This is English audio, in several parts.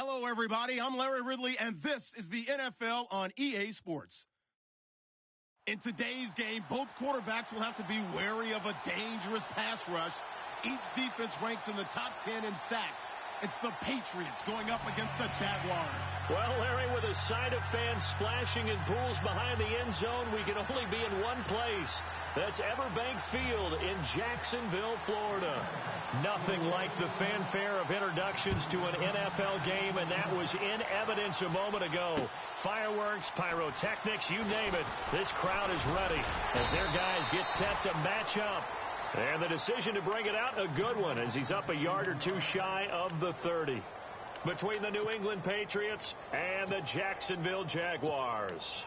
Hello, everybody. I'm Larry Ridley, and this is the NFL on EA Sports. In today's game, both quarterbacks will have to be wary of a dangerous pass rush. Each defense ranks in the top 10 in sacks. It's the Patriots going up against the Jaguars. Well, Larry, with a side of fans splashing in pools behind the end zone, we can only be in one place. That's Everbank Field in Jacksonville, Florida. Nothing like the fanfare of introductions to an NFL game, and that was in evidence a moment ago. Fireworks, pyrotechnics, you name it. This crowd is ready as their guys get set to match up. And the decision to bring it out, a good one, as he's up a yard or two shy of the 30. Between the New England Patriots and the Jacksonville Jaguars.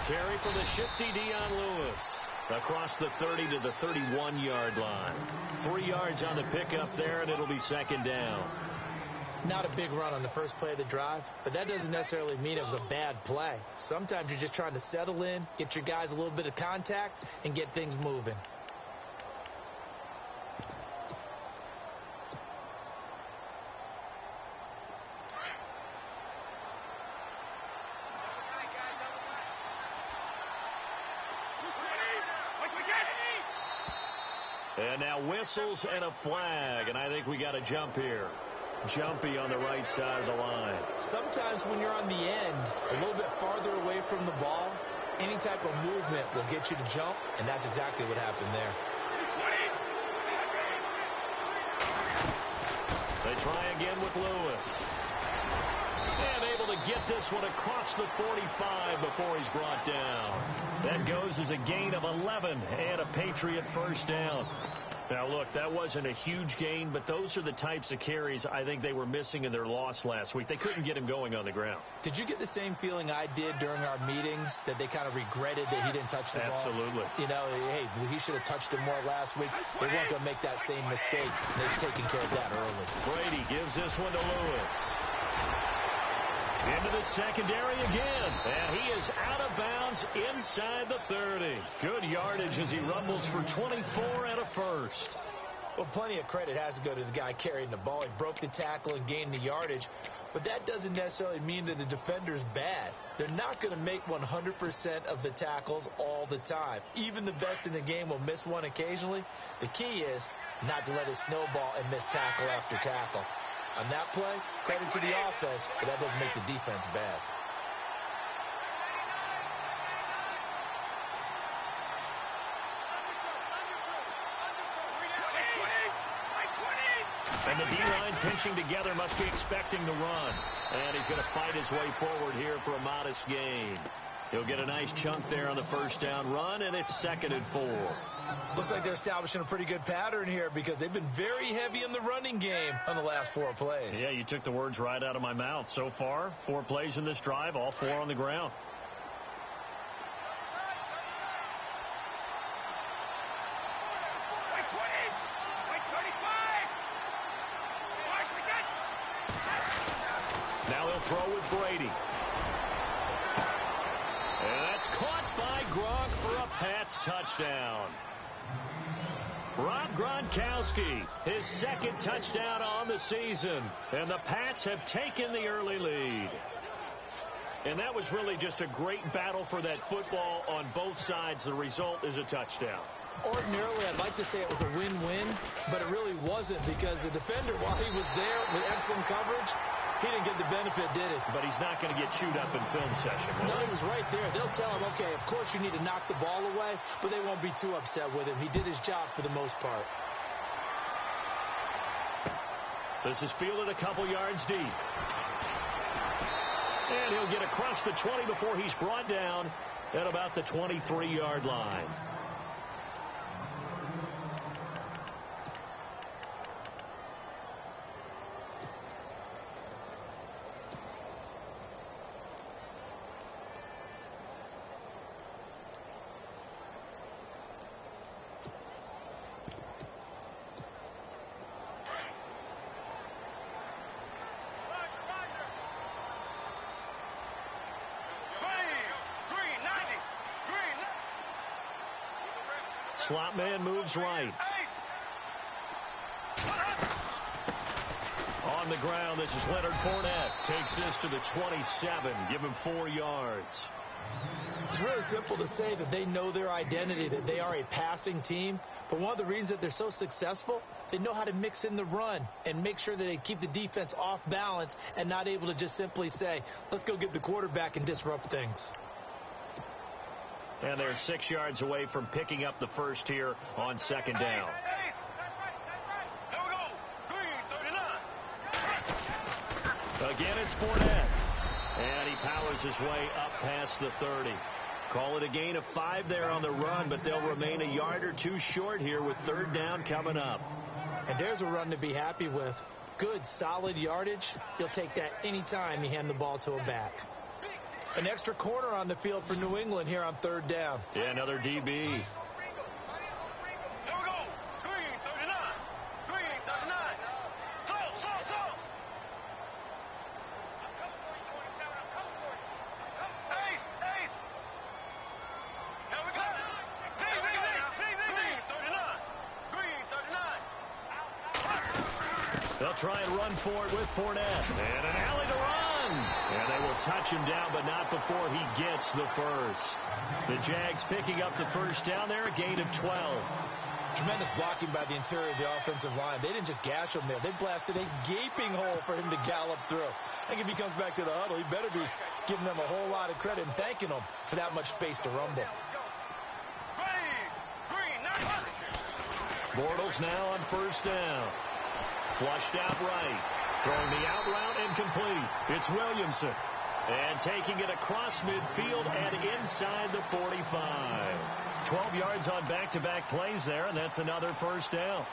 Carry for the shifty Dion Lewis. Across the 30 to the 31-yard line. 3 yards on the pickup there, and it'll be second down. Not a big run on the first play of the drive, but that doesn't necessarily mean it was a bad play. Sometimes you're just trying to settle in, get your guys a little bit of contact, and get things moving. And now whistles and a flag, and I think we got a jump here. Jumpy on the right side of the line. Sometimes when you're on the end, a little bit farther away from the ball, any type of movement will get you to jump, and that's exactly what happened there. They try again with Lewis. And able to get this one across the 45 before he's brought down. That goes as a gain of 11 and a Patriot first down. Now, look, that wasn't a huge gain, but those are the types of carries I think they were missing in their loss last week. They couldn't get him going on the ground. Did you get the same feeling I did during our meetings, that they kind of regretted that he didn't touch the ball? Absolutely. You know, hey, he should have touched him more last week. They weren't going to make that same mistake. They've taken care of that early. Brady gives this one to Lewis. Into the secondary again, and he is out of bounds inside the 30. Good yardage as he rumbles for 24 and a first. Well, plenty of credit has to go to the guy carrying the ball. He broke the tackle and gained the yardage, but that doesn't necessarily mean that the defender's bad. They're not going to make 100% of the tackles all the time. Even the best in the game will miss one occasionally. The key is not to let it snowball and miss tackle after tackle. On that play, credit to the offense, but that doesn't make the defense bad. And the D-line pinching together must be expecting the run. And he's going to fight his way forward here for a modest gain. He'll get a nice chunk there on the first down run, and it's 2nd and 4. Looks like they're establishing a pretty good pattern here because they've been very heavy in the running game on the last 4 plays. Yeah, you took the words right out of my mouth. So far, 4 plays in this drive, all 4 on the ground. Now he'll throw with Brady. And that's caught by Gronk for a Pats touchdown. Rob Gronkowski, his 2nd touchdown on the season. And the Pats have taken the early lead. And that was really just a great battle for that football on both sides. The result is a touchdown. Ordinarily, I'd like to say it was a win-win, but it really wasn't because the defender, while he was there with excellent coverage, he didn't get the benefit, did he? But he's not going to get chewed up in film session. No, he was right there. They'll tell him, okay, of course you need to knock the ball away, but they won't be too upset with him. He did his job for the most part. This is fielded a couple yards deep. And he'll get across the 20 before he's brought down at about the 23-yard line. Slot man moves right. On the ground, this is Leonard Fournette. Takes this to the 27. Give him 4 yards. It's really simple to say that they know their identity, that they are a passing team. But one of the reasons that they're so successful, they know how to mix in the run and make sure that they keep the defense off balance and not able to just simply say, let's go get the quarterback and disrupt things. And they're 6 yards away from picking up the first here on second down. Again, it's Fournette. And he powers his way up past the 30. Call it a gain of 5 there on the run, but they'll remain a yard or 2 short here with third down coming up. And there's a run to be happy with. Good, solid yardage. You'll take that anytime you hand the ball to a back. An extra corner on the field for New England here on third down. Yeah, another DB. They'll try and run for it with Fournette. And an alley to run. And they will touch him down, but not before he gets the first. The Jags picking up the first down there, a gain of 12. Tremendous blocking by the interior of the offensive line. They didn't just gash him there. They blasted a gaping hole for him to gallop through. I think if he comes back to the huddle, he better be giving them a whole lot of credit and thanking them for that much space to rumble. Bortles now on first down. Flushed out right. Throwing the out route and complete. It's Williamson. And taking it across midfield and inside the 45. 12 yards on back-to-back plays there, and that's another first down.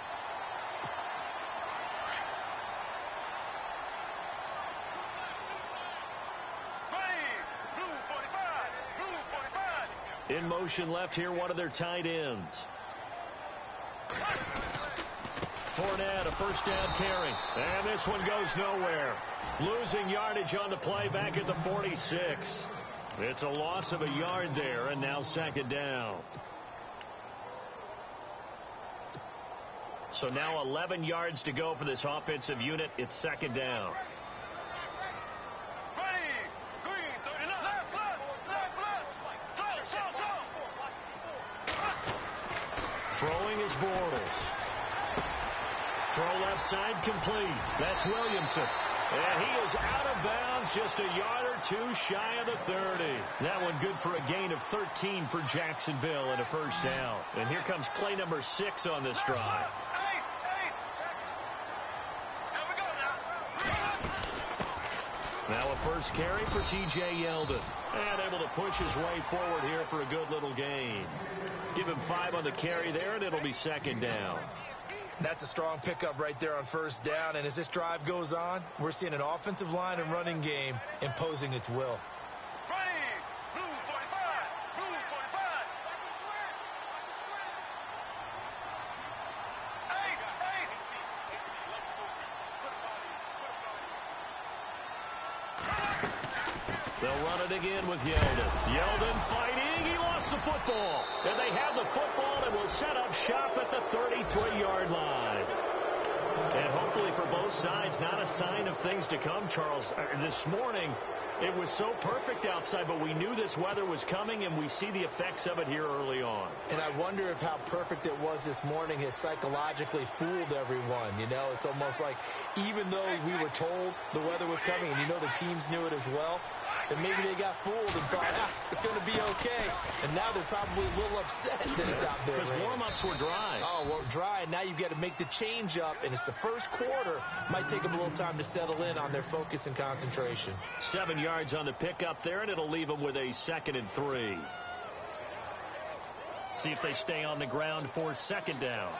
In motion left here, one of their tight ends. Fournette, a first down carry. And this one goes nowhere. Losing yardage on the play back at the 46. It's a loss of a yard there, and now second down. So now 11 yards to go for this offensive unit. It's second down. Throwing is Bortles. Throw left side complete. That's Williamson. And he is out of bounds, just a yard or 2 shy of the 30. That one good for a gain of 13 for Jacksonville and a first down. And here comes play number 6 on this drive. Now a first carry for T.J. Yeldon. And able to push his way forward here for a good little gain. Give him 5 on the carry there, and it'll be second down. That's a strong pickup right there on first down. And as this drive goes on, we're seeing an offensive line and running game imposing its will. They'll run it again with Yeldon. Yeldon fighting. He lost the football. And they have the football and will set up shop at the 33-yard line. And hopefully for both sides, not a sign of things to come, Charles. This morning, it was so perfect outside, but we knew this weather was coming, and we see the effects of it here early on. And I wonder if how perfect it was this morning has psychologically fooled everyone. You know, it's almost like even though we were told the weather was coming, and you know the teams knew it as well, and maybe they got fooled and thought, it's going to be okay. And now they're probably a little upset that it's out there. Because warm-ups were dry. Oh, well, dry. And now you've got to make the change up. And it's the first quarter. Might take them a little time to settle in on their focus and concentration. 7 yards on the pickup there, and it'll leave them with a 2nd and 3. See if they stay on the ground for second down.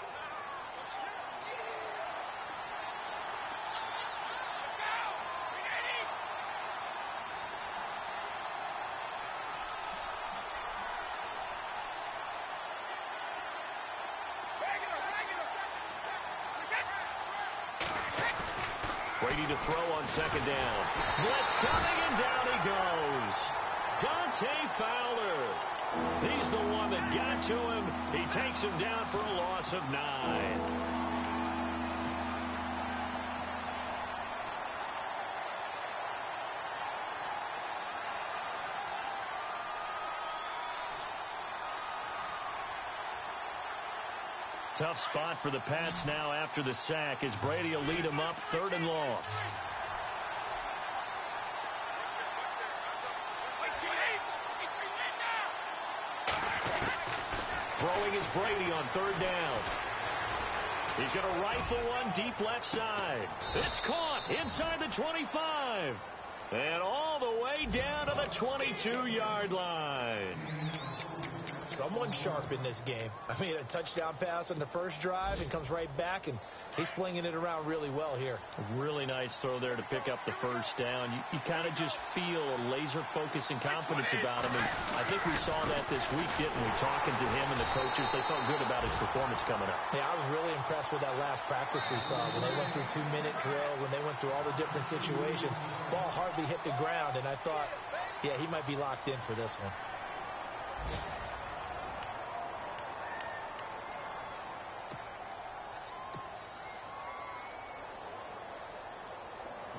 Brady to throw on second down. Blitz coming, and down he goes. Dante Fowler. He's the one that got to him. He takes him down for a loss of 9. Tough spot for the Pats now after the sack as Brady will lead them up 3rd and long. Throwing is Brady on 3rd down. He's going to rifle one deep left side. It's caught inside the 25. And all the way down to the 22-yard line. Someone sharp in this game. I mean, a touchdown pass on the first drive and comes right back, and he's flinging it around really well here. A really nice throw there to pick up the first down. You kind of just feel a laser focus and confidence about him. And I think we saw that this week, didn't we? Talking to him and the coaches, they felt good about his performance coming up. Yeah, I was really impressed with that last practice we saw when they went through 2-minute drill, when they went through all the different situations. Ball hardly hit the ground, and I thought, yeah, he might be locked in for this one.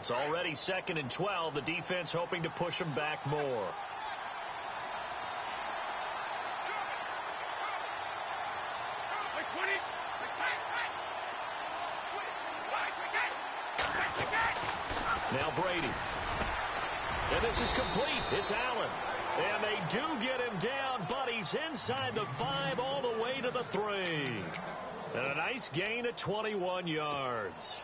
It's already 2nd and 12. The defense hoping to push them back more. Now Brady. And this is complete. It's Allen. And they do get him down, but he's inside the 5 all the way to the 3. And a nice gain of 21 yards.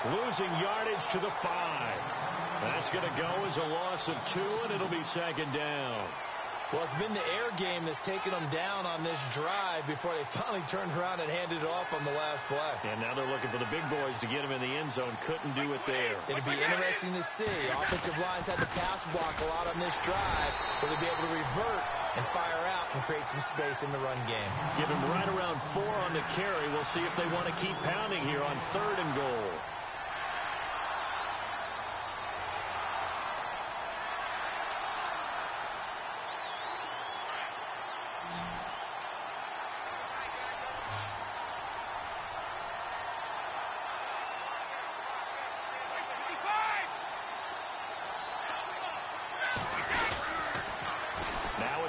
Losing yardage to the 5. That's going to go as a loss of 2, and it'll be 2nd down. Well, it's been the air game that's taken them down on this drive before they finally turned around and handed it off on the last play. And now they're looking for the big boys to get him in the end zone. Couldn't do it there. It'll be interesting to see. Offensive lines had to pass block a lot on this drive. Will they be able to revert and fire out and create some space in the run game? Give him right around 4 on the carry. We'll see if they want to keep pounding here on 3rd and goal.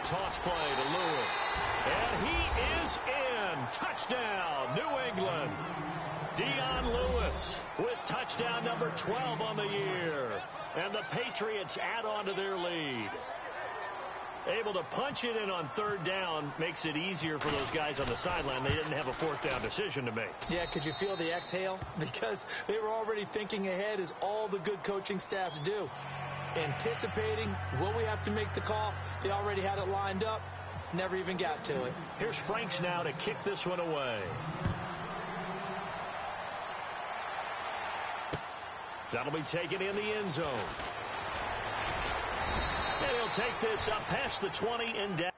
Toss play to Lewis. And he is in. Touchdown, New England. Dion Lewis with touchdown number 12 on the year. And the Patriots add on to their lead. Able to punch it in on 3rd down makes it easier for those guys on the sideline. They didn't have a 4th down decision to make. Yeah, could you feel the exhale? Because they were already thinking ahead, as all the good coaching staffs do. Anticipating, will we have to make the call? They already had it lined up, never even got to it. Here's Franks now to kick this one away. That'll be taken in the end zone. And he'll take this up past the 20 and down.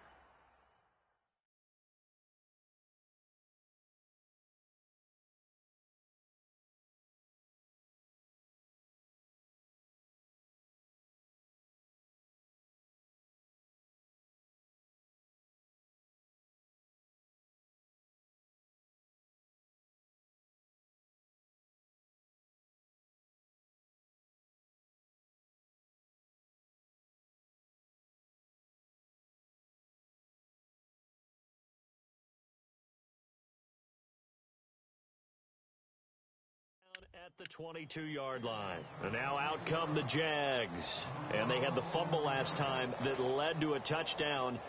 At the 22-yard line. And now out come the Jags. And they had the fumble last time that led to a touchdown.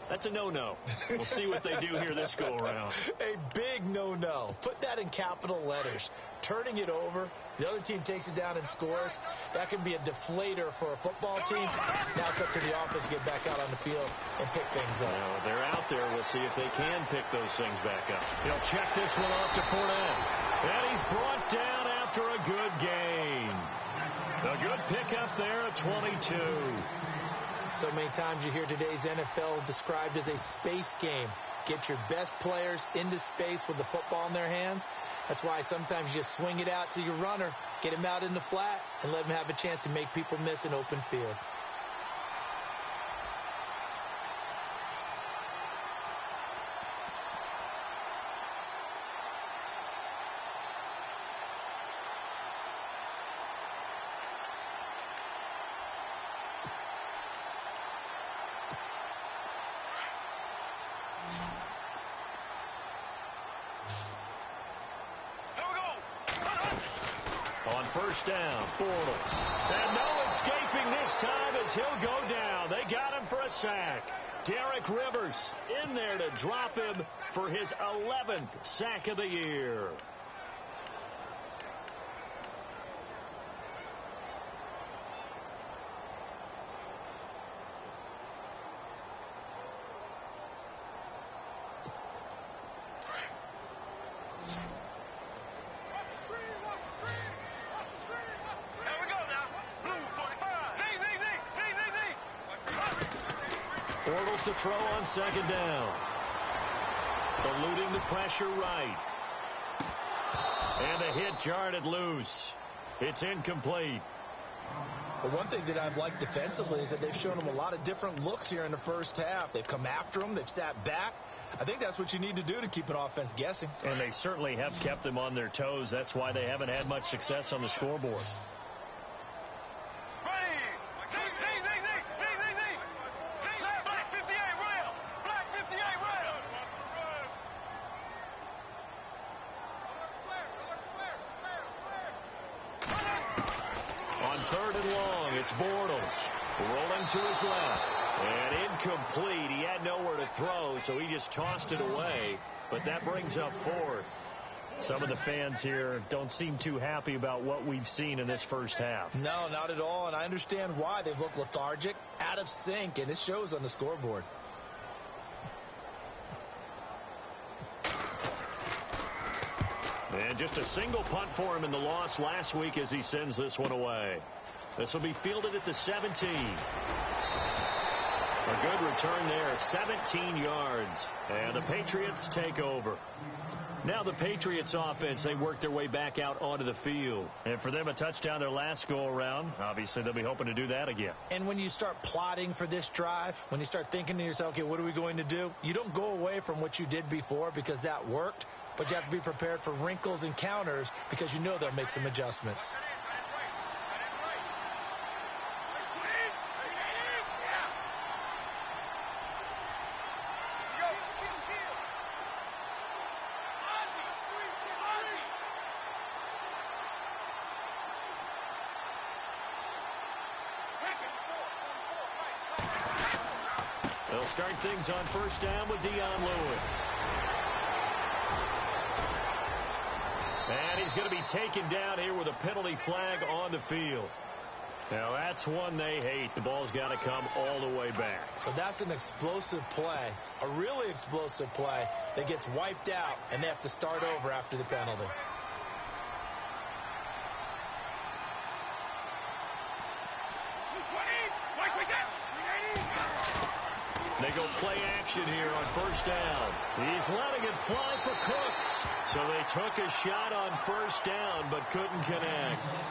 That's a no-no. We'll see what they do here this go-around. A big no-no. Put that in capital letters. Turning it over, the other team takes it down and scores. That can be a deflator for a football team. Now it's up to the offense to get back out on the field and pick things up. Well, they're out there. We'll see if they can pick those things back up. He'll check this one off to Fournette. And he's brought down after a good gain. 22. So many times you hear today's NFL described as a space game. Get your best players into space with the football in their hands. That's why sometimes you just swing it out to your runner, get him out in the flat, and let him have a chance to make people miss an open field. On first down, Bortles. And no escaping this time as he'll go down. They got him for a sack. Derek Rivers in there to drop him for his 11th sack of the year. Bortles to throw on second down. Eluding the pressure right. And the hit jarred it loose. It's incomplete. But one thing that I've liked defensively is that they've shown him a lot of different looks here in the first half. They've come after him. They've sat back. I think that's what you need to do to keep an offense guessing. And they certainly have kept them on their toes. That's why they haven't had much success on the scoreboard. Third and long, it's Bortles rolling to his left. And incomplete. He had nowhere to throw, so he just tossed it away. But that brings up fourth. Some of the fans here don't seem too happy about what we've seen in this first half. No, not at all, and I understand why. They've looked lethargic, out of sync, and it shows on the scoreboard. And just a single punt for him in the loss last week as he sends this one away. This will be fielded at the 17. A good return there, 17 yards. And the Patriots take over. Now the Patriots offense, they work their way back out onto the field. And for them, a touchdown their last go-around. Obviously, they'll be hoping to do that again. And when you start plotting for this drive, when you start thinking to yourself, okay, what are we going to do? You don't go away from what you did before because that worked. But you have to be prepared for wrinkles and counters because you know they'll make some adjustments. They'll start things on first down with Dion Lewis. And he's going to be taken down here with a penalty flag on the field. Now, that's one they hate. The ball's got to come all the way back. So that's an explosive play, a really explosive play that gets wiped out, and they have to start over after the penalty. They go play action here on first down. He's letting it fly for Cooks. So they took a shot on first down but couldn't connect.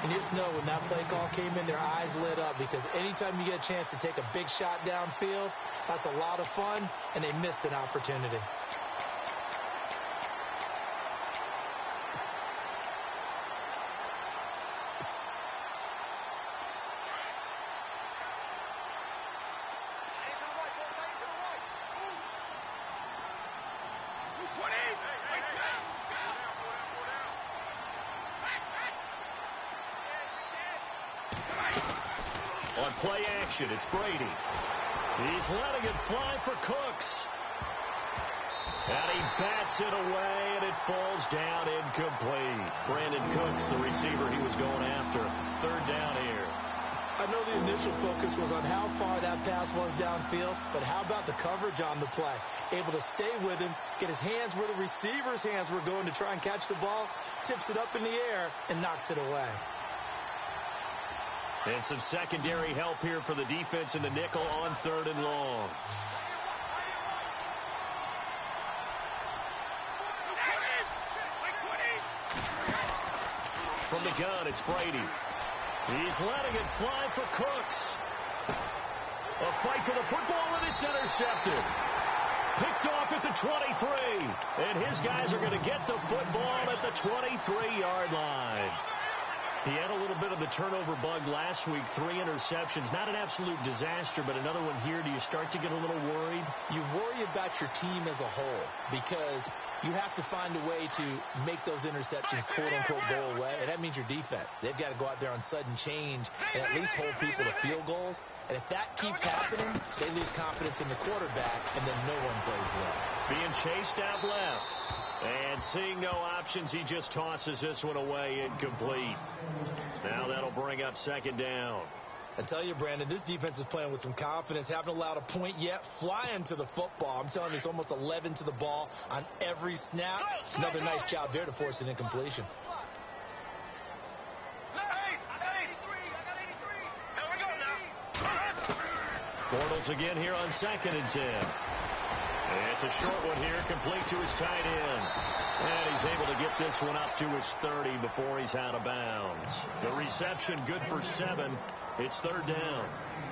And you just know when that play call came in, their eyes lit up because anytime you get a chance to take a big shot downfield, that's a lot of fun, and they missed an opportunity. On play action, it's Brady. He's letting it fly for Cooks. And he bats it away, and it falls down incomplete. Brandon Cooks, the receiver he was going after. Third down here. I know the initial focus was on how far that pass was downfield, but how about the coverage on the play? Able to stay with him, get his hands where the receiver's hands were going to try and catch the ball, tips it up in the air, and knocks it away. And some secondary help here for the defense in the nickel on 3rd and long. From the gun, it's Brady. He's letting it fly for Cooks. A fight for the football, and it's intercepted. Picked off at the 23. And his guys are going to get the football at the 23-yard line. He had a little bit of the turnover bug last week, 3 interceptions. Not an absolute disaster, but another one here. Do you start to get a little worried? You worry about your team as a whole because you have to find a way to make those interceptions, quote-unquote, go away. And that means your defense. They've got to go out there on sudden change and at least hold people to field goals. And if that keeps happening, they lose confidence in the quarterback, and then no one plays well. Being chased out left. And seeing no options, he just tosses this one away, incomplete. Now that'll bring up 2nd down. I tell you, Brandon, this defense is playing with some confidence. Haven't allowed a point yet. Flying to the football. I'm telling you, it's almost 11 to the ball on every snap. Another nice job there to force an incompletion. Bortles again here on 2nd and 10. And it's a short one here, complete to his tight end. And he's able to get this one up to his 30 before he's out of bounds. The reception good for 7. It's 3rd down.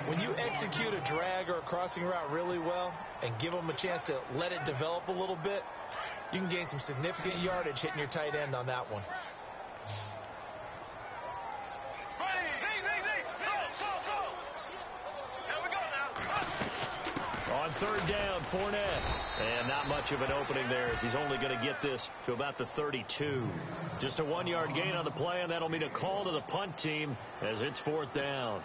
When you execute a drag or a crossing route really well and give them a chance to let it develop a little bit, you can gain some significant yardage hitting your tight end on that one. On 3rd down, Fournette. And not much of an opening there as he's only going to get this to about the 32. Just a 1-yard gain on the play, and that'll mean a call to the punt team as it's 4th down.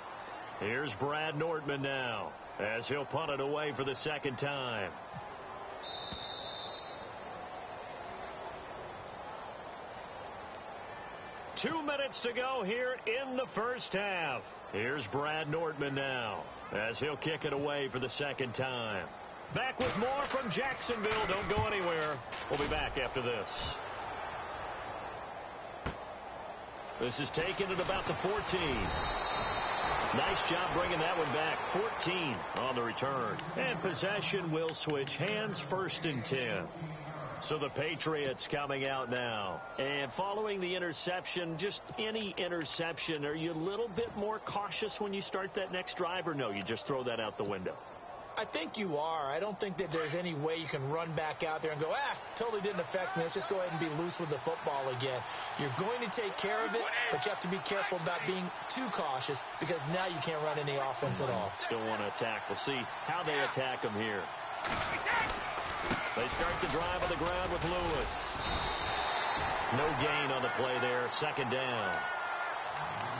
Here's Brad Nordman now as he'll punt it away for the 2nd time. Two minutes to go here in the first half. Here's Brad Nordman now as he'll kick it away for the 2nd time. Back with more from Jacksonville. Don't go anywhere. We'll be back after this. This is taken at about the 14. Nice job bringing that one back. 14 on the return. And possession will switch hands, 1st and 10. So the Patriots coming out now. And following the interception, just any interception, are you a little bit more cautious when you start that next drive, or no, you just throw that out the window? I think you are. I don't think that there's any way you can run back out there and go, totally didn't affect me. Let's just go ahead and be loose with the football again. You're going to take care of it, but you have to be careful about being too cautious because now you can't run any offense at all. Still want to attack. We'll see how they attack them here. They start the drive on the ground with Lewis. No gain on the play there. 2nd down.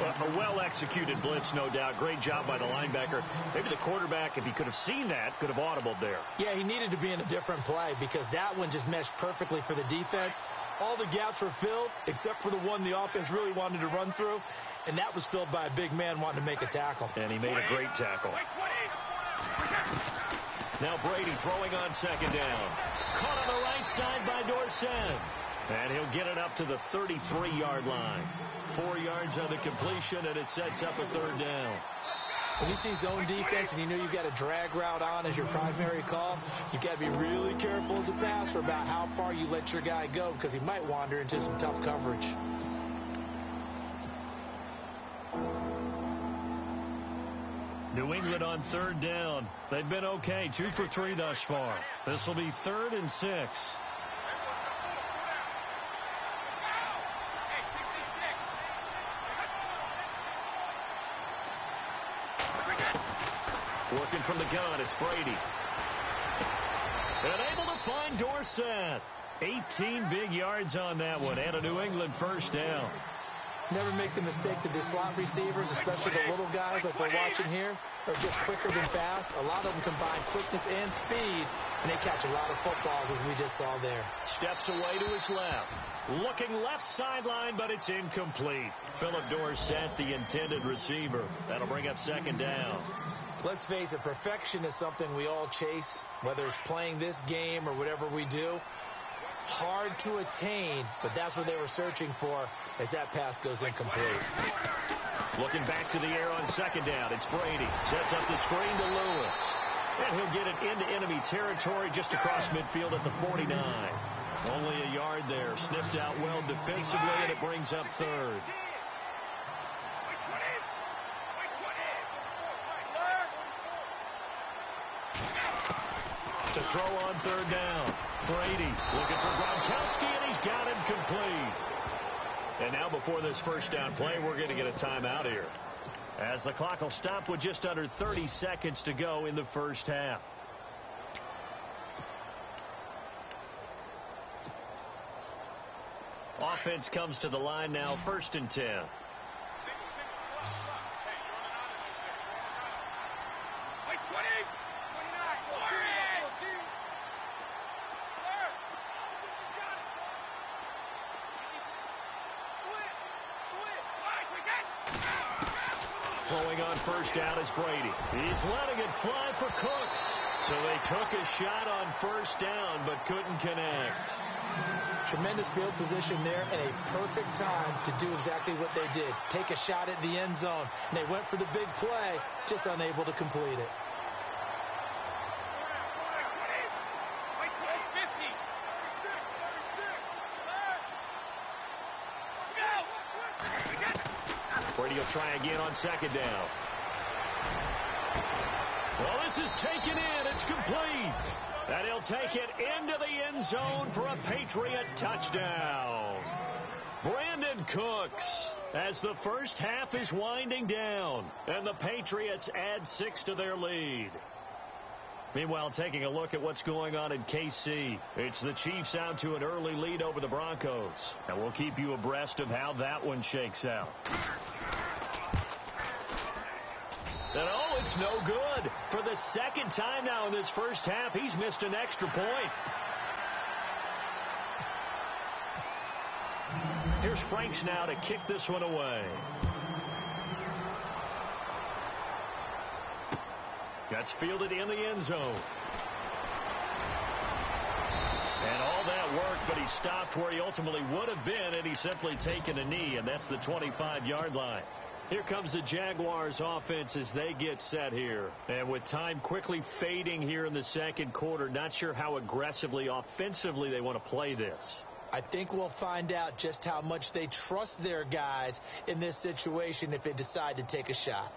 A well-executed blitz, no doubt. Great job by the linebacker. Maybe the quarterback, if he could have seen that, could have audibled there. Yeah, he needed to be in a different play because that one just meshed perfectly for the defense. All the gaps were filled except for the one the offense really wanted to run through, and that was filled by a big man wanting to make a tackle. And he made a great tackle. Now Brady throwing on 2nd down. Caught on the right side by Dorsett. And he'll get it up to the 33-yard line. 4 yards on the completion, and it sets up a 3rd down. When you see zone defense and you know you've got a drag route on as your primary call, you've got to be really careful as a passer about how far you let your guy go because he might wander into some tough coverage. New England on 3rd down. They've been okay, 2 for 3 thus far. This will be 3rd and 6. Working from the gun, it's Brady. And able to find Dorsett. 18 big yards on that one, and a New England 1st down. Never make the mistake that the slot receivers, especially the little guys like we're watching here, are just quicker than fast. A lot of them combine quickness and speed, and they catch a lot of footballs, as we just saw there. Steps away to his left. Looking left sideline, but it's incomplete. Philip Dorsett, the intended receiver. That'll bring up 2nd down. Let's face it, perfection is something we all chase, whether it's playing this game or whatever we do. Hard to attain, but that's what they were searching for as that pass goes incomplete. Looking back to the air on second down. It's Brady. Sets up the screen to Lewis. And he'll get it into enemy territory just across midfield at the 49. Only a yard there. Sniffed out well defensively, and it brings up third. To throw on third down. Brady looking for Gronkowski, and he's got him complete. And now before this first down play, we're going to get a timeout here, as the clock will stop with just under 30 seconds to go in the first half. Offense comes to the line now, 1st and 10. Throwing on first down is Brady. He's letting it fly for Cooks. So they took a shot on first down, but couldn't connect. Tremendous field position there, and a perfect time to do exactly what they did. Take a shot at the end zone. And they went for the big play, just unable to complete it. Brady will try again on second down. Well, this is taken in. It's complete. And he'll take it into the end zone for a Patriot touchdown. Brandon Cooks, as the first half is winding down, and the Patriots add 6 to their lead. Meanwhile, taking a look at what's going on in KC. It's the Chiefs out to an early lead over the Broncos. And we'll keep you abreast of how that one shakes out. And oh, it's no good. For the second time now in this first half, he's missed an extra point. Here's Franks now to kick this one away. Gets fielded in the end zone. And all that worked, but he stopped where he ultimately would have been had he simply taken a knee, and that's the 25-yard line. Here comes the Jaguars offense as they get set here. And with time quickly fading here in the second quarter, not sure how aggressively, offensively they want to play this. I think we'll find out just how much they trust their guys in this situation if they decide to take a shot.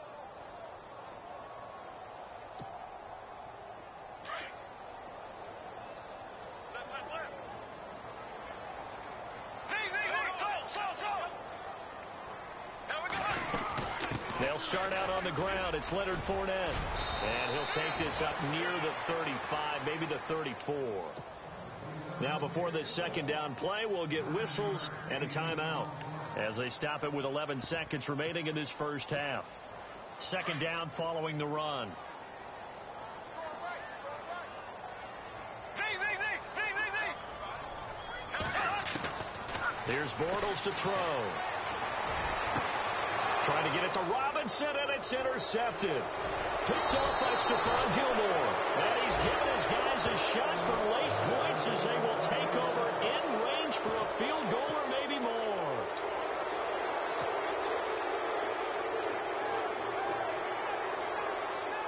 They'll start out on the ground. It's Leonard Fournette. And he'll take this up near the 35, maybe the 34. Now before this second down play, we'll get whistles and a timeout as they stop it with 11 seconds remaining in this first half. Second down following the run. Here's Bortles to throw. Trying to get it to Robinson, and it's intercepted. Picked off by Stephon Gilmore. And he's given his guys a shot for late points as they will take over in range for a field goal or maybe more.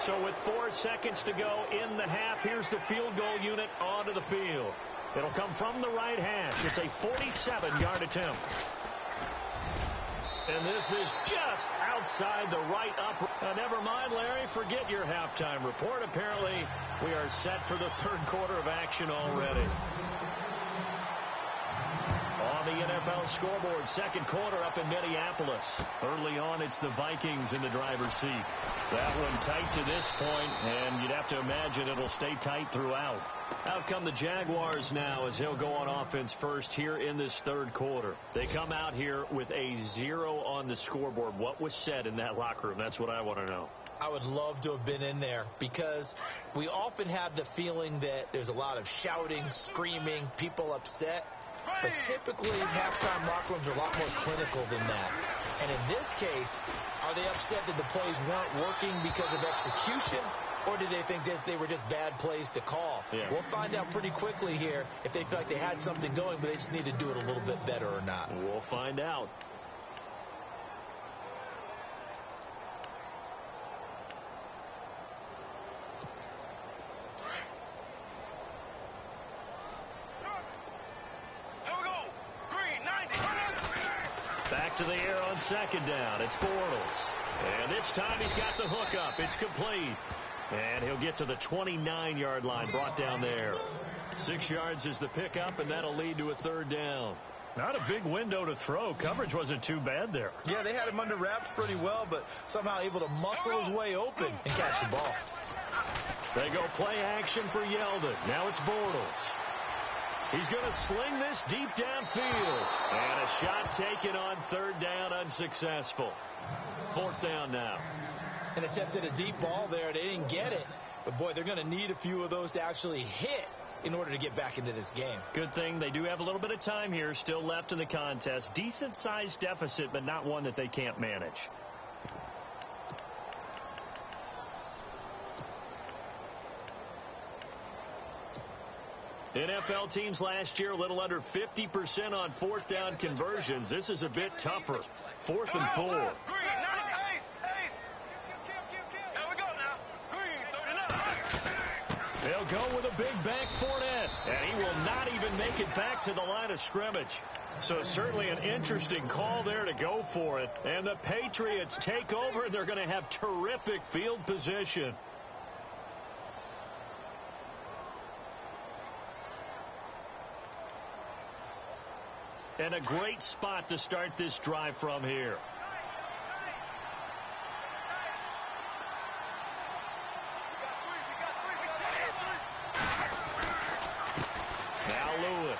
So with 4 seconds to go in the half, here's the field goal unit onto the field. It'll come from the right hash. It's a 47-yard attempt. And this is just outside the right upper. Never mind, Larry, forget your halftime report. Apparently, we are set for the third quarter of action already. On the NFL scoreboard, second quarter up in Minneapolis. Early on, it's the Vikings in the driver's seat. That one tight to this point, and you'd have to imagine it'll stay tight throughout. Out come the Jaguars now as he'll go on offense first here in this third quarter. They come out here with a 0 on the scoreboard. What was said in that locker room? That's what I want to know. I would love to have been in there because we often have the feeling that there's a lot of shouting, screaming, people upset. But typically, halftime locker rooms are a lot more clinical than that. And in this case, are they upset that the plays weren't working because of execution? Or do they think they were just bad plays to call? Yeah. We'll find out pretty quickly here if they feel like they had something going, but they just need to do it a little bit better or not. We'll find out. Back to the air on second down. It's Bortles. And this time he's got the hook up. It's complete. And he'll get to the 29-yard line, brought down there. 6 yards is the pickup, and that'll lead to a third down. Not a big window to throw. Coverage wasn't too bad there. Yeah, they had him under wraps pretty well, but somehow able to muscle his way open and catch the ball. They go play action for Yeldon. Now it's Bortles. He's going to sling this deep downfield. And a shot taken on third down, unsuccessful. Fourth down now. An attempt at a deep ball there. They didn't get it. But, boy, they're going to need a few of those to actually hit in order to get back into this game. Good thing they do have a little bit of time here still left in the contest. Decent-sized deficit, but not one that they can't manage. NFL teams last year a little under 50% on fourth down conversions. This is a bit tougher. 4th and 4. They'll go with a big bank Fournette, and he will not even make it back to the line of scrimmage. So certainly an interesting call there to go for it. And the Patriots take over, and they're going to have terrific field position. And a great spot to start this drive from here. Now Lewis.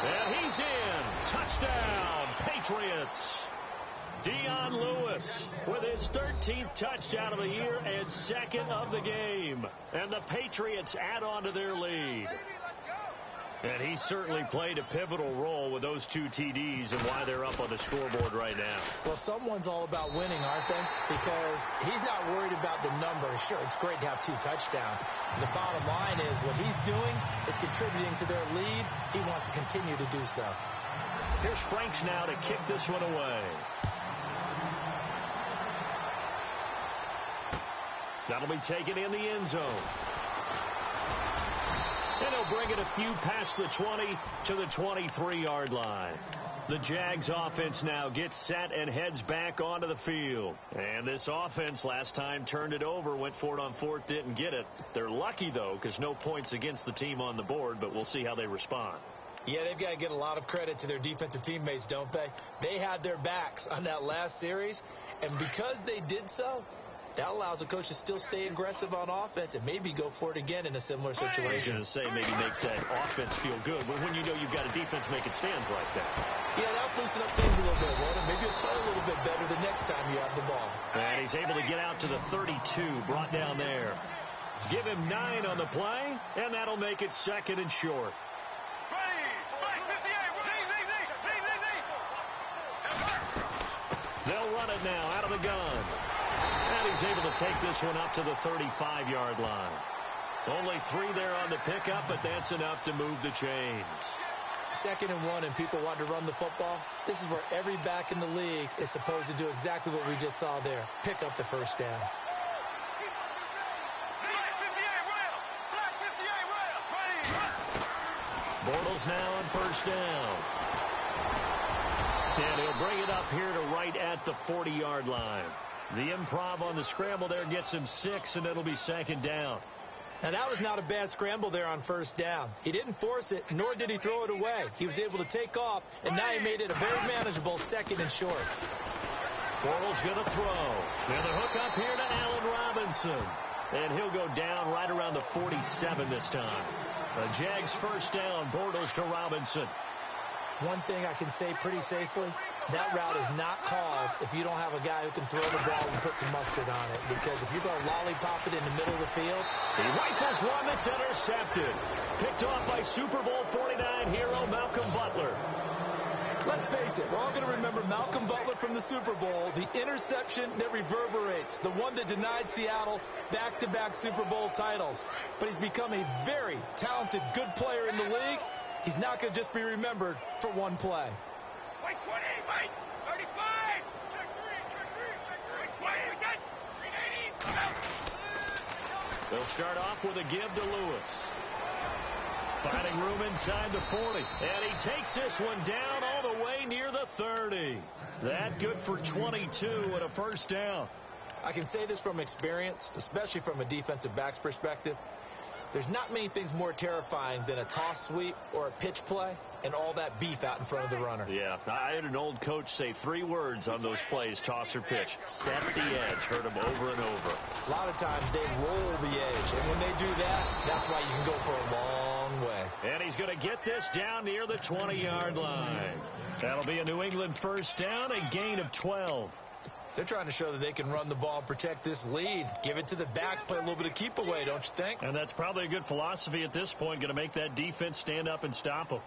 And he's in. Touchdown, Patriots. Dion Lewis with his 13th touchdown of the year and 2nd of the game. And the Patriots add on to their lead. And he certainly played a pivotal role with those 2 TDs and why they're up on the scoreboard right now. Well, someone's all about winning, aren't they? Because he's not worried about the number. Sure, it's great to have 2 touchdowns. The bottom line is what he's doing is contributing to their lead. He wants to continue to do so. Here's Franks now to kick this one away. That'll be taken in the end zone. And he'll bring it a few past the 20 to the 23-yard line. The Jags offense now gets set and heads back onto the field. And this offense last time turned it over, went for it on 4th, didn't get it. They're lucky, though, because no points against the team on the board, but we'll see how they respond. Yeah, they've got to get a lot of credit to their defensive teammates, don't they? They had their backs on that last series, and because they did so, that allows the coach to still stay aggressive on offense and maybe go for it again in a similar situation. I was going to say maybe makes that offense feel good, but when you know you've got a defense making stands like that. Yeah, that'll loosen up things a little bit, won't it? Maybe you'll play a little bit better the next time you have the ball. And he's able to get out to the 32, brought down there. Give him 9 on the play, and that'll make it 2nd and short. They'll run it now out of the gun. And he's able to take this one up to the 35-yard line. Only 3 there on the pickup, but that's enough to move the chains. 2nd and 1, and people want to run the football. This is where every back in the league is supposed to do exactly what we just saw there. Pick up the first down. Bortles now on first down. And he'll bring it up here to right at the 40-yard line. The improv on the scramble there gets him 6, and it'll be 2nd down. Now, that was not a bad scramble there on first down. He didn't force it, nor did he throw it away. He was able to take off, and now he made it a very manageable 2nd and short. Bortles going to throw. And the hook up here to Allen Robinson. And he'll go down right around the 47 this time. The Jags first down, Bortles to Robinson. One thing I can say pretty safely, that route is not called if you don't have a guy who can throw the ball and put some mustard on it. Because if you're going to lollipop it in the middle of the field. He rifles one that's intercepted. Picked off by Super Bowl 49 hero Malcolm Butler. Let's face it, we're all going to remember Malcolm Butler from the Super Bowl, the interception that reverberates, the one that denied Seattle back-to-back Super Bowl titles. But he's become a very talented, good player in the league. He's not going to just be remembered for one play. Wait, 20, wait, 35. Check 3, 380. They'll start off with a give to Lewis. Finding room inside the 40. And he takes this one down all the way near the 30. That good for 22 and a first down. I can say this from experience, especially from a defensive back's perspective. There's not many things more terrifying than a toss sweep or a pitch play and all that beef out in front of the runner. Yeah, I had an old coach say 3 words on those plays, toss or pitch. Set the edge. Heard him over and over. A lot of times they roll the edge, and when they do that, that's why you can go for a long way. And he's going to get this down near the 20-yard line. That'll be a New England first down, a gain of 12. They're trying to show that they can run the ball and protect this lead. Give it to the backs, play a little bit of keep away, don't you think? And that's probably a good philosophy at this point, going to make that defense stand up and stop them.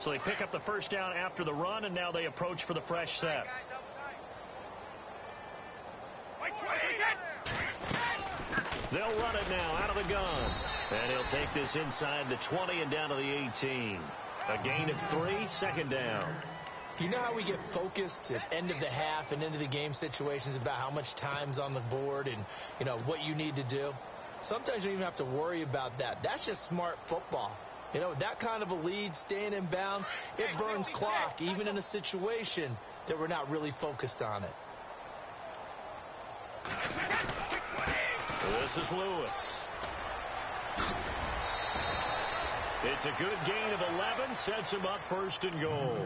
So they pick up the first down after the run, and now they approach for the fresh set. They'll run it now out of the gun. And he'll take this inside the 20 and down to the 18. A gain of 3, second down. You know how we get focused at end of the half and into the game situations about how much time's on the board and, you know, what you need to do? Sometimes you don't even have to worry about that. That's just smart football. You know, that kind of a lead, staying in bounds, it burns clock, even in a situation that we're not really focused on it. This is Lewis. It's a good gain of 11, sets him up first and goal.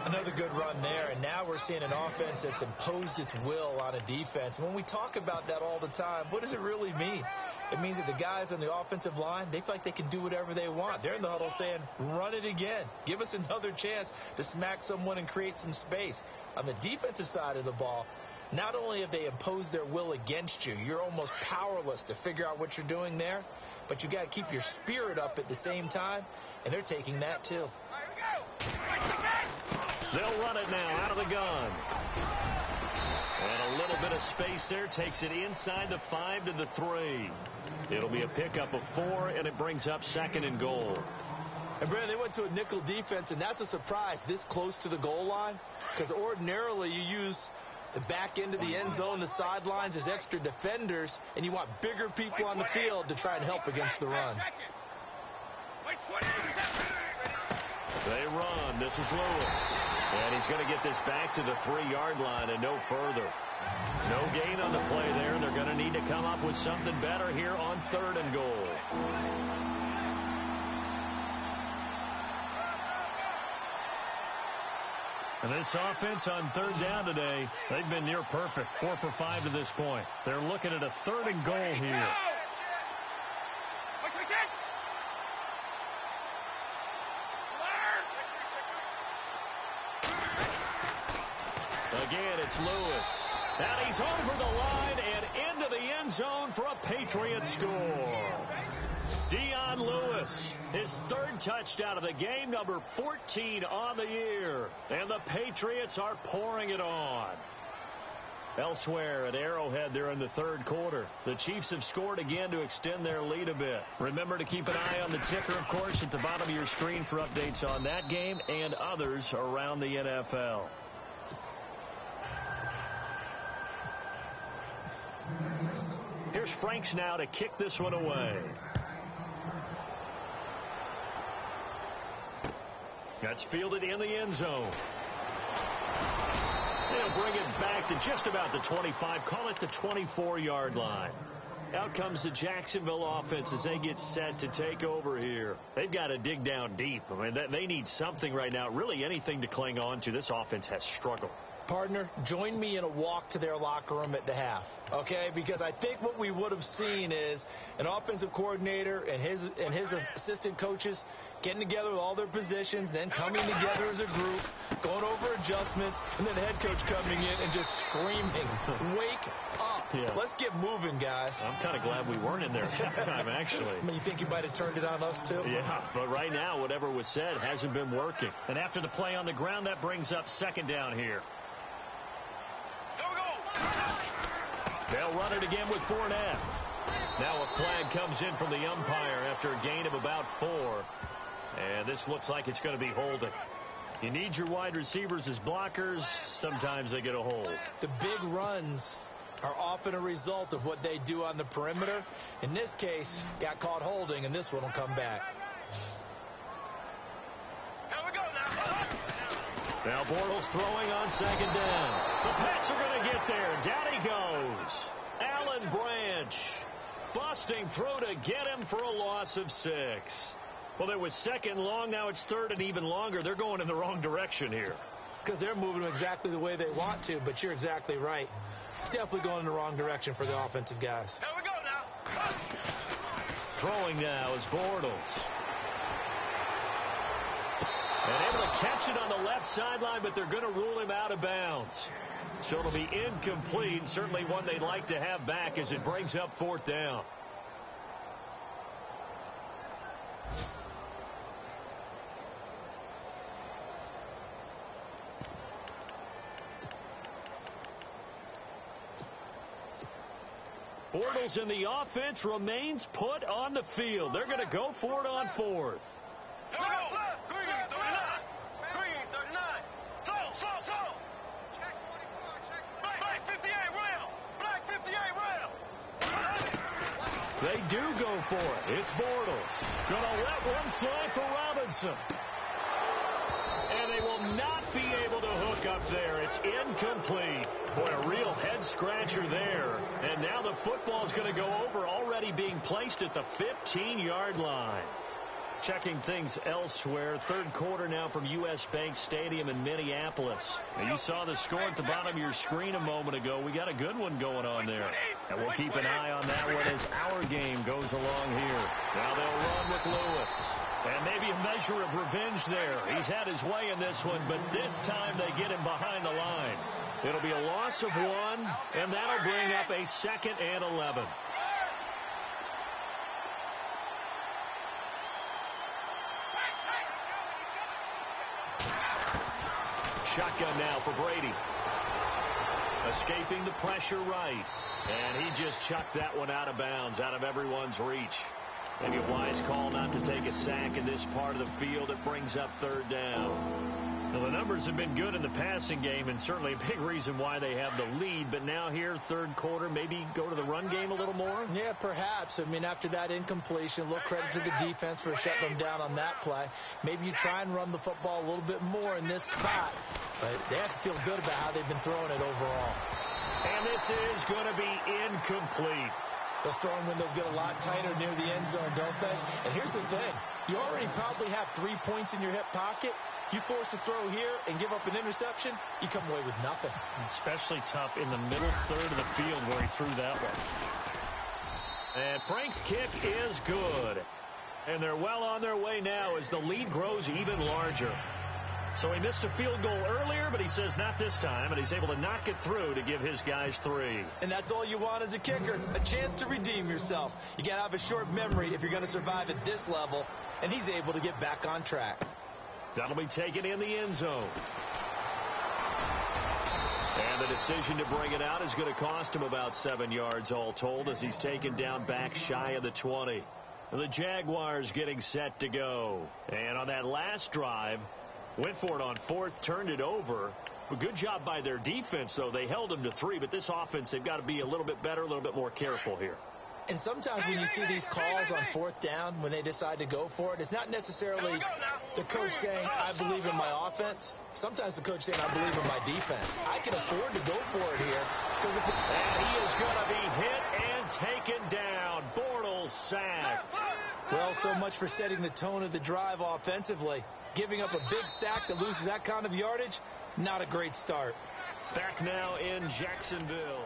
Another good run there, and now we're seeing an offense that's imposed its will on a defense. When we talk about that all the time, what does it really mean? It means that the guys on the offensive line, they feel like they can do whatever they want. They're in the huddle saying, run it again. Give us another chance to smack someone and create some space. On the defensive side of the ball, not only have they imposed their will against you, you're almost powerless to figure out what you're doing there, but you got to keep your spirit up at the same time, and they're taking that too. They'll run it now out of the gun. And a little bit of space there takes it inside the 5 to the 3. It'll be a pickup of 4, and it brings up second and goal. And, Brandon, they went to a nickel defense, and that's a surprise this close to the goal line, because ordinarily you use the back end of the end zone, the sidelines as extra defenders, and you want bigger people on the field to try and help against the run. They run. This is Lewis. And he's going to get this back to the 3-yard line and no further. No gain on the play there. They're going to need to come up with something better here on 3rd and goal. And this offense on 3rd down today, they've been near perfect. 4 for 5 to this point. They're looking at a 3rd and goal here. Again, it's Lewis. And he's over the line and into the end zone for a Patriot score. Dion Lewis, his 3rd touchdown of the game, number 14 on the year. And the Patriots are pouring it on. Elsewhere at Arrowhead, they're in the 3rd quarter. The Chiefs have scored again to extend their lead a bit. Remember to keep an eye on the ticker, of course, at the bottom of your screen for updates on that game and others around the NFL. Here's Franks now to kick this one away. That's fielded in the end zone. They'll bring it back to just about the 25. Call it the 24-yard line. Out comes the Jacksonville offense as they get set to take over here. They've got to dig down deep. I mean, they need something right now, really anything to cling on to. This offense has struggled. Partner, join me in a walk to their locker room at the half, okay? Because I think what we would have seen is an offensive coordinator and his assistant coaches getting together with all their positions, then coming together as a group, going over adjustments, and then the head coach coming in and just screaming, wake up. Yeah. Let's get moving, guys. I'm kind of glad we weren't in there at halftime, actually. You think you might have turned it on us, too? Yeah, but right now, whatever was said hasn't been working. And after the play on the ground, that brings up 2nd down here. They'll run it again with Fournette. Now a flag comes in from the umpire after a gain of about 4. And this looks like it's going to be holding. You need your wide receivers as blockers. Sometimes they get a hold. The big runs are often a result of what they do on the perimeter. In this case, got caught holding, and this one will come back. Here we go now. Now Bortles throwing on second down. The Pats are going to get there. Down he goes. Alan Branch busting through to get him for a loss of 6. Well, it was second long. Now it's third and even longer. They're going in the wrong direction here. Because they're moving exactly the way they want to, but you're exactly right. Definitely going in the wrong direction for the offensive guys. Here we go now. Throwing now is Bortles. And able to catch it on the left sideline, but they're going to rule him out of bounds. So it'll be incomplete. Certainly one they'd like to have back as it brings up fourth down. Bortles in the offense remains put on the field. They're going to go for it on fourth. Here we go. Green 39. Green 39. Slow. Check 44. Check 44. Black 58 rail. Black 58 rail. They do go for it. It's Bortles. Going to let one fly for Robinson. And they will not be able to hook up there. It's incomplete. Boy, a real head-scratcher there. And now the football's going to go over, already being placed at the 15-yard line. Checking things elsewhere. Third quarter now from U.S. Bank Stadium in Minneapolis. And you saw the score at the bottom of your screen a moment ago. We got a good one going on there. And we'll keep an eye on that one as our game goes along here. Now they'll run with Lewis. And maybe a measure of revenge there. He's had his way in this one, but this time they get him behind the line. It'll be a loss of 1, and that'll bring up a 2nd and 11. Shotgun now for Brady. Escaping the pressure right. And he just chucked that one out of bounds, out of everyone's reach. Maybe a wise call not to take a sack in this part of the field. It brings up third down. Well, the numbers have been good in the passing game, and certainly a big reason why they have the lead. But now here, third quarter, maybe go to the run game a little more? Yeah, perhaps. I mean, after that incompletion, a little credit to the defense for shutting them down on that play. Maybe you try and run the football a little bit more in this spot. But they have to feel good about how they've been throwing it overall. And this is going to be incomplete. Those throwing windows get a lot tighter near the end zone, don't they? And here's the thing. You already probably have 3 points in your hip pocket. You force a throw here and give up an interception, you come away with nothing. Especially tough in the middle third of the field where he threw that one. And Frank's kick is good. And they're well on their way now as the lead grows even larger. So he missed a field goal earlier, but he says not this time, and he's able to knock it through to give his guys 3. And that's all you want as a kicker, a chance to redeem yourself. You got to have a short memory if you're going to survive at this level, and he's able to get back on track. That'll be taken in the end zone. And the decision to bring it out is going to cost him about 7 yards all told as he's taken down back shy of the 20. The Jaguars getting set to go. And on that last drive, went for it on fourth, turned it over. A good job by their defense, though. They held them to 3, but this offense, they've got to be a little bit better, a little bit more careful here. And sometimes when you see these calls on fourth down, when they decide to go for it, it's not necessarily the coach saying, I believe in my offense. Sometimes the coach saying, I believe in my defense. I can afford to go for it here. And he is going to be hit and taken down. Bortles sacked. Well, so much for setting the tone of the drive offensively. Giving up a big sack that loses that kind of yardage, not a great start. Back now in Jacksonville.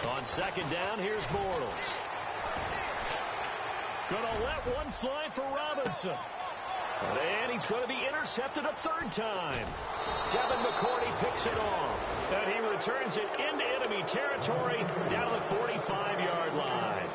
On second down, here's Bortles. Gonna let one fly for Robinson. And he's going to be intercepted a third time. Devin McCourty picks it off. And he returns it into enemy territory down the 45-yard line.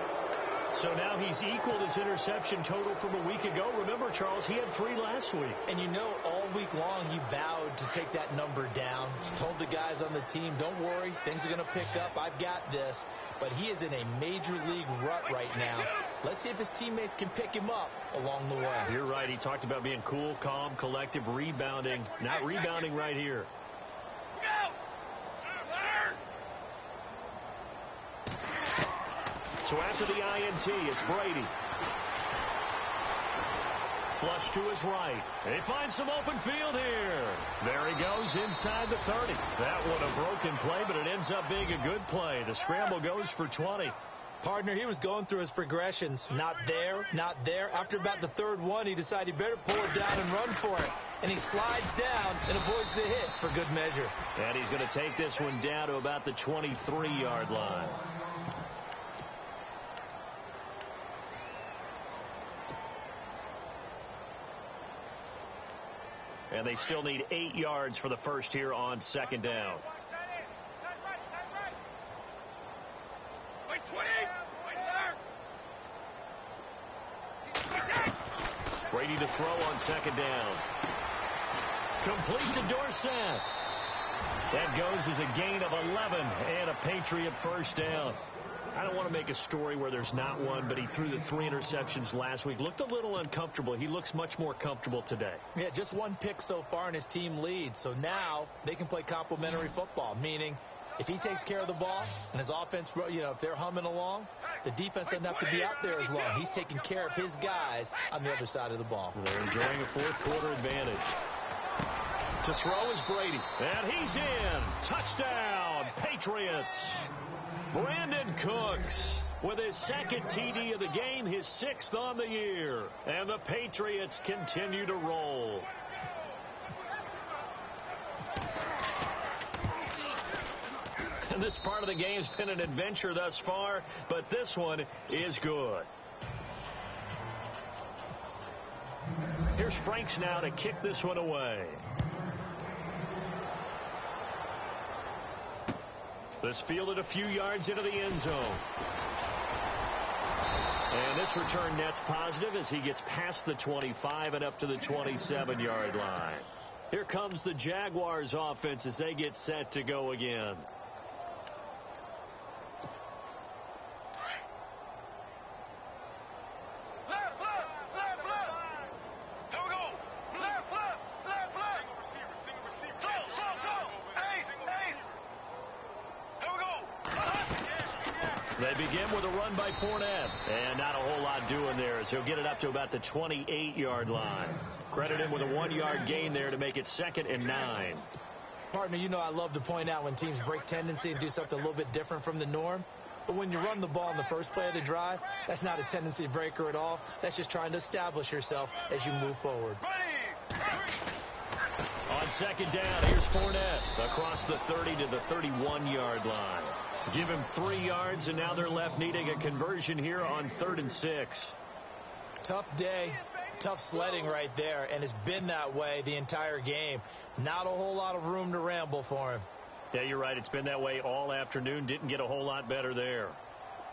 So now he's equaled his interception total from a week ago. Remember, Charles, he had 3 last week. And you know, all week long he vowed to take that number down. Told the guys on the team, don't worry, things are going to pick up. I've got this. But he is in a major league rut right now. Let's see if his teammates can pick him up along the way. You're right. He talked about being cool, calm, collective, rebounding. Not rebounding right here. So after the INT, it's Brady. Flush to his right. He finds some open field here. There he goes inside the 30. That one a broken play, but it ends up being a good play. The scramble goes for 20. Partner, he was going through his progressions. Not there, not there. After about the third one, he decided he better pull it down and run for it. And he slides down and avoids the hit for good measure. And he's going to take this one down to about the 23-yard line. And they still need 8 yards for the first here on second down. Brady to throw on second down. Complete to Dorsett. That goes as a gain of 11 and a Patriot first down. I don't want to make a story where there's not one, but he threw the 3 interceptions last week. Looked a little uncomfortable. He looks much more comfortable today. Yeah, just 1 pick so far and his team leads. So now they can play complementary football, meaning if he takes care of the ball and his offense, if they're humming along, the defense doesn't have to be out there as long. He's taking care of his guys on the other side of the ball. They're enjoying a fourth quarter advantage. To throw is Brady. And he's in. Touchdown, Patriots. Brandon Cooks with his second TD of the game, his 6th on the year. And the Patriots continue to roll. And this part of the game's been an adventure thus far, but this one is good. Here's Franks now to kick this one away. This fielded a few yards into the end zone. And this return net's positive as he gets past the 25 and up to the 27-yard line. Here comes the Jaguars offense as they get set to go again. They begin with a run by Fournette. And not a whole lot doing there as he'll get it up to about the 28-yard line. Credit him with a 1-yard gain there to make it 2nd and 9. Partner, you know I love to point out when teams break tendency and do something a little bit different from the norm. But when you run the ball in the first play of the drive, that's not a tendency breaker at all. That's just trying to establish yourself as you move forward. On second down, here's Fournette across the 30 to the 31-yard line. Give him 3 yards, and now they're left needing a conversion here on 3rd and 6. Tough day, tough sledding right there, and it's been that way the entire game. Not a whole lot of room to ramble for him. Yeah, you're right. It's been that way all afternoon. Didn't get a whole lot better there.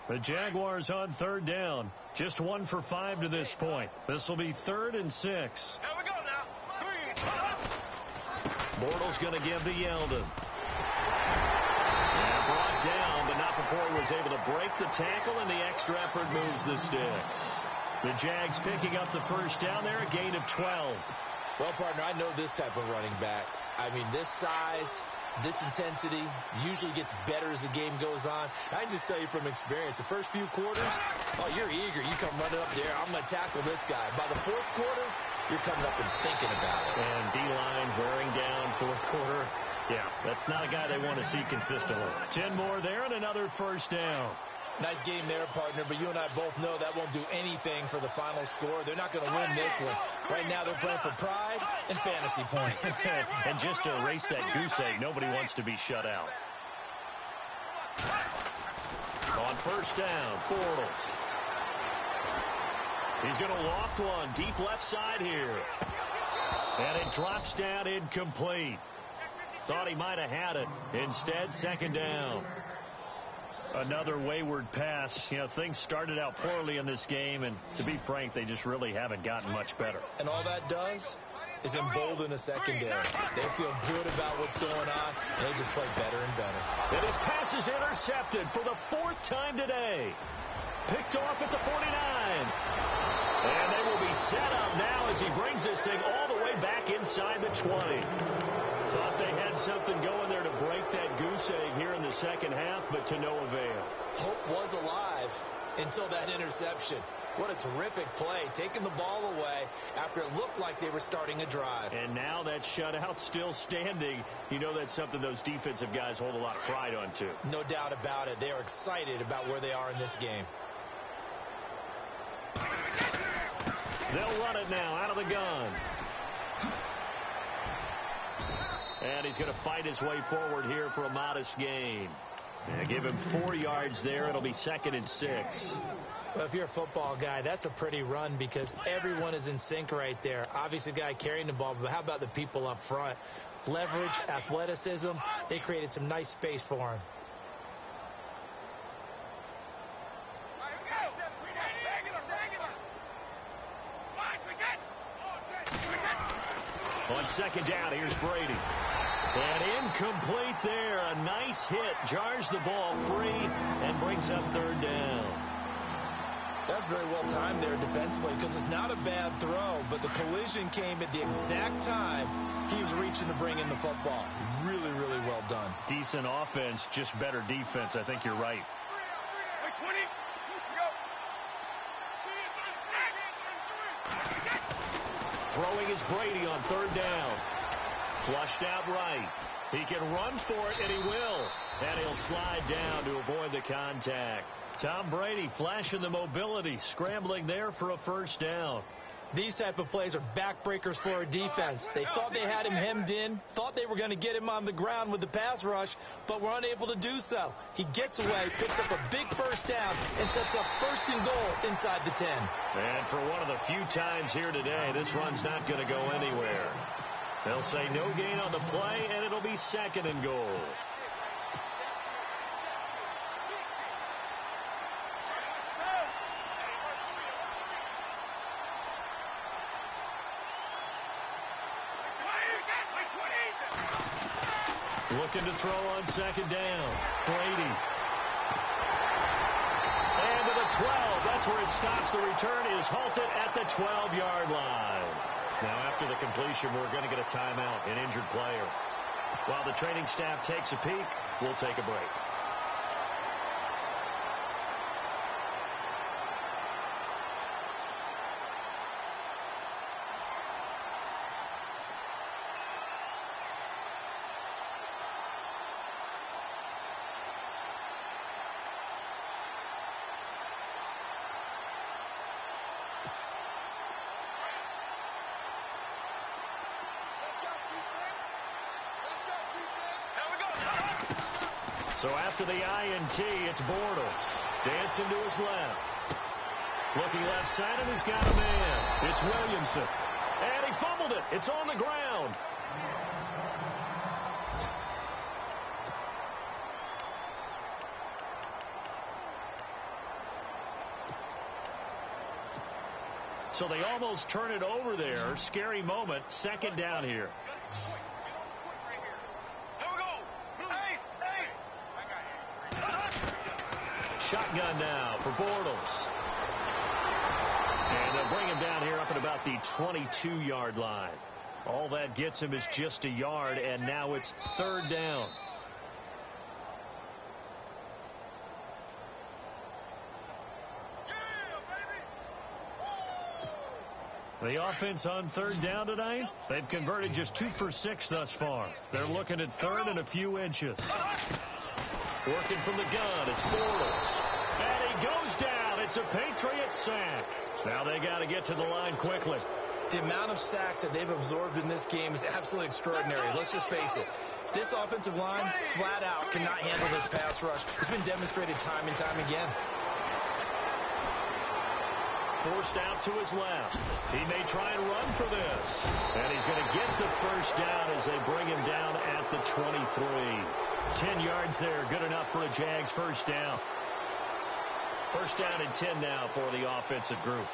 The Jaguars on 3rd down. Just 1 for 5 to this point. This will be 3rd and 6. Here we go now. Bortles going to give to Yeldon. And brought down, but not before he was able to break the tackle, and the extra effort moves the sticks. The Jags picking up the first down there, a gain of 12. Well, partner, I know this type of running back. I mean, this size, this intensity usually gets better as the game goes on. I can just tell you from experience, the first few quarters, oh, you're eager. You come running up there, I'm going to tackle this guy. By the 4th quarter, you're coming up and thinking about it. And D-line wearing down 4th quarter. Yeah, that's not a guy they want to see consistently. 10 more there and another first down. Nice game there, partner, but you and I both know that won't do anything for the final score. They're not going to win this one. Right now they're playing for pride and fantasy points. And just to erase that goose egg, nobody wants to be shut out. On first down, Bortles. He's going to loft one deep left side here. And it drops down incomplete. Thought he might have had it. Instead, 2nd down. Another wayward pass. You know, things started out poorly in this game, and to be frank, they just really haven't gotten much better. And all that does is embolden a secondary. They feel good about what's going on, and they just play better and better. And his pass is intercepted for the 4th time today. Picked off at the 49. And they will be set up now as he brings this thing all the way back inside the 20. Thought they had something going there to break that goose egg here in the second half, but to no avail. Hope was alive until that interception. What a terrific play, taking the ball away after it looked like they were starting a drive. And now that shutout still standing. You know that's something those defensive guys hold a lot of pride on, too. No doubt about it. They are excited about where they are in this game. They'll run it now out of the gun. And he's going to fight his way forward here for a modest gain. And give him 4 yards there. It'll be 2nd and 6. Well, if you're a football guy, that's a pretty run because everyone is in sync right there. Obviously, the guy carrying the ball, but how about the people up front? Leverage, athleticism, they created some nice space for him. On 2nd down, here's Brady. And incomplete there. A nice hit. Jars the ball free and brings up 3rd down. That's very well timed there defensively because it's not a bad throw, but the collision came at the exact time he was reaching to bring in the football. Really, really well done. Decent offense, just better defense. I think you're right. Throwing is Brady on 3rd down. Flushed out right. He can run for it, and he will. And he'll slide down to avoid the contact. Tom Brady flashing the mobility, scrambling there for a 1st down. These type of plays are backbreakers for a defense. They thought they had him hemmed in, thought they were going to get him on the ground with the pass rush, but were unable to do so. He gets away, picks up a big 1st down, and sets up 1st and goal inside the 10. And for one of the few times here today, this run's not going to go anywhere. They'll say no gain on the play, and it'll be 2nd and goal. Looking to throw on 2nd down. Brady. And to the 12. That's where it stops. The return is halted at the 12-yard line. Now, after the completion, we're going to get a timeout, an injured player. While the training staff takes a peek, we'll take a break. So after the INT, it's Bortles. Dancing to his left. Looking left side, and he's got a man. It's Williamson. And he fumbled it. It's on the ground. So they almost turn it over there. Scary moment. 2nd down here. Shotgun now for Bortles. And they'll bring him down here up at about the 22-yard line. All that gets him is just a yard, and now it's 3rd down. The offense on 3rd down tonight, they've converted just 2 for 6 thus far. They're looking at 3rd and a few inches. Working from the gun, it's Bortles. And he goes down. It's a Patriot sack. Now they got to get to the line quickly. The amount of sacks that they've absorbed in this game is absolutely extraordinary. Let's just face it. This offensive line, flat out, cannot handle this pass rush. It's been demonstrated time and time again. forced out to his left. He may try and run for this. And he's going to get the first down as they bring him down at the 23. 10 yards there, good enough for a Jags first down. First down and 10 now for the offensive group.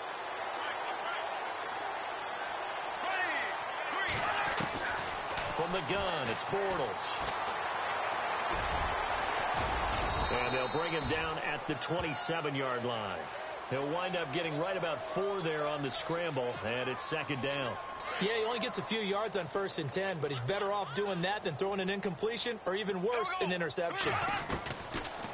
From the gun, it's Bortles. And they'll bring him down at the 27-yard line. He'll wind up getting right about 4 there on the scramble, and it's second down. Yeah, he only gets a few yards on 1st and 10, but he's better off doing that than throwing an incompletion or even worse, an interception.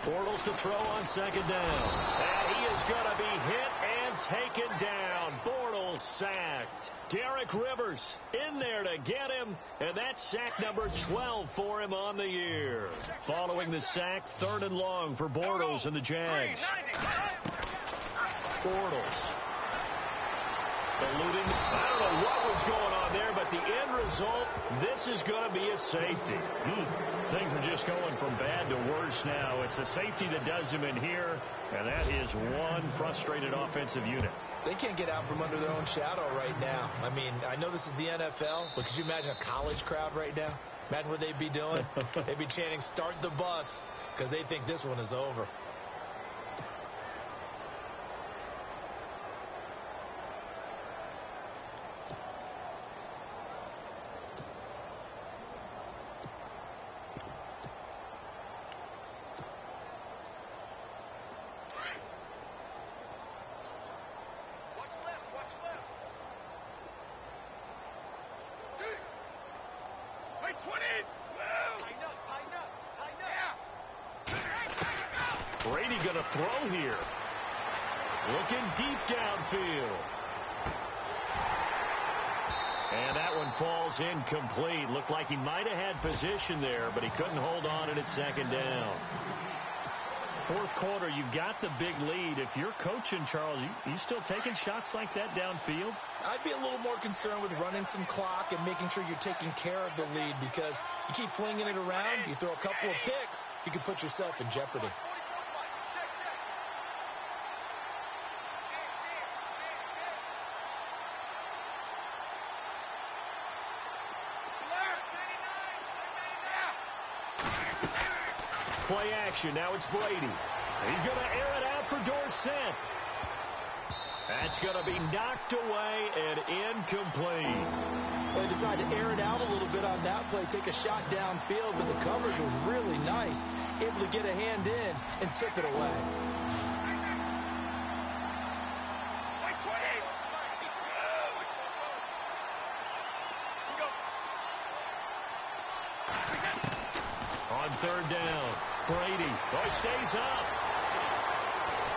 Bortles to throw on second down. And he is going to be hit and taken down. Bortles sacked. Derek Rivers in there to get him, and that's sack number 12 for him on the year. Following the sack, 3rd and long for Bortles and the Jags. Bortles. Eluding. I don't know what was going on there, but the end result, this is going to be a safety. Things are just going from bad to worse now. It's a safety that does him in here, and that is one frustrated offensive unit. They can't get out from under their own shadow right now. I mean, I know this is the NFL, but could you imagine a college crowd right now? Imagine what they'd be doing. They'd be chanting, "Start the bus," because they think this one is over. Brady going to throw here. Looking deep downfield. And that one falls incomplete. Looked like he might have had position there, but he couldn't hold on, and it's second down. 4th quarter, you've got the big lead. If you're coaching, Charles, you still taking shots like that downfield? I'd be a little more concerned with running some clock and making sure you're taking care of the lead, because you keep flinging it around, you throw a couple of picks, you can put yourself in jeopardy. Play action. Now it's Brady. He's going to air it out for Dorsett. That's going to be knocked away and incomplete. They decided to air it out a little bit on that play, take a shot downfield, but the coverage was really nice, able to get a hand in and tip it away. On 3rd down, Brady. Oh, he stays up.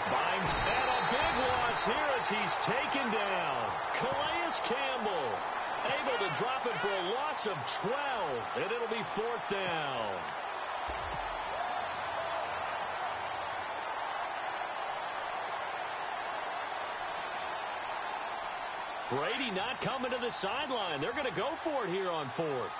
Binds, and a big loss here as he's taken down. Calais Campbell able to drop it for a loss of 12, and it'll be 4th down. Brady not coming to the sideline. They're going to go for it here on 4th.